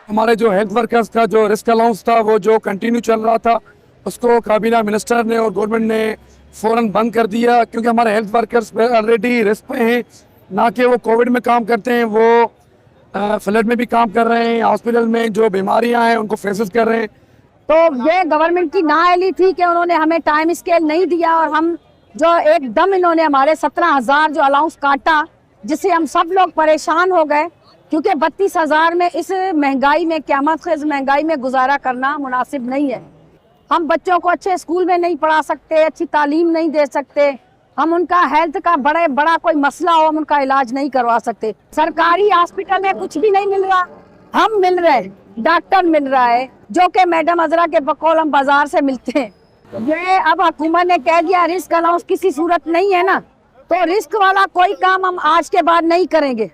हमारे जो health workers का जो रिस्क अलाउंस था वो जो कंटिन्यू चल रहा था, उसको काबीना मिनिस्टर ने और गवर्नमेंट ने फ़ौरन बंद कर दिया, क्योंकि हमारे हेल्थ वर्कर्स ऑलरेडी रिस्क पे हैं। ना कि वो कोविड में काम करते हैं, वो फ्लड में भी काम कर रहे हैं, हॉस्पिटल में जो बीमारियां हैं उनको फेसेस कर रहे हैं। तो ये गवर्नमेंट की नाअहली थी कि उन्होंने हमें टाइम स्केल नहीं दिया, और हम जो एकदम इन्होंने हमारे 17,000 जो अलाउंस काटा, जिससे हम सब लोग परेशान हो गए, क्योंकि 32,000 में इस महंगाई में, क़यामत ख़ेज़ महंगाई में गुजारा करना मुनासिब नहीं है। हम बच्चों को अच्छे स्कूल में नहीं पढ़ा सकते, अच्छी तालीम नहीं दे सकते, हम उनका हेल्थ का बड़ा कोई मसला हो हम उनका इलाज नहीं करवा सकते। सरकारी हॉस्पिटल में कुछ भी नहीं मिल रहा, हम मिल रहे, डॉक्टर मिल रहा है जो कि मैडम अजरा के बकौल हम बाजार से मिलते हैं। ये अब हुकूमत ने कह दिया रिस्क अलाउंस किसी सूरत नहीं है ना, तो रिस्क वाला कोई काम हम आज के बाद नहीं करेंगे।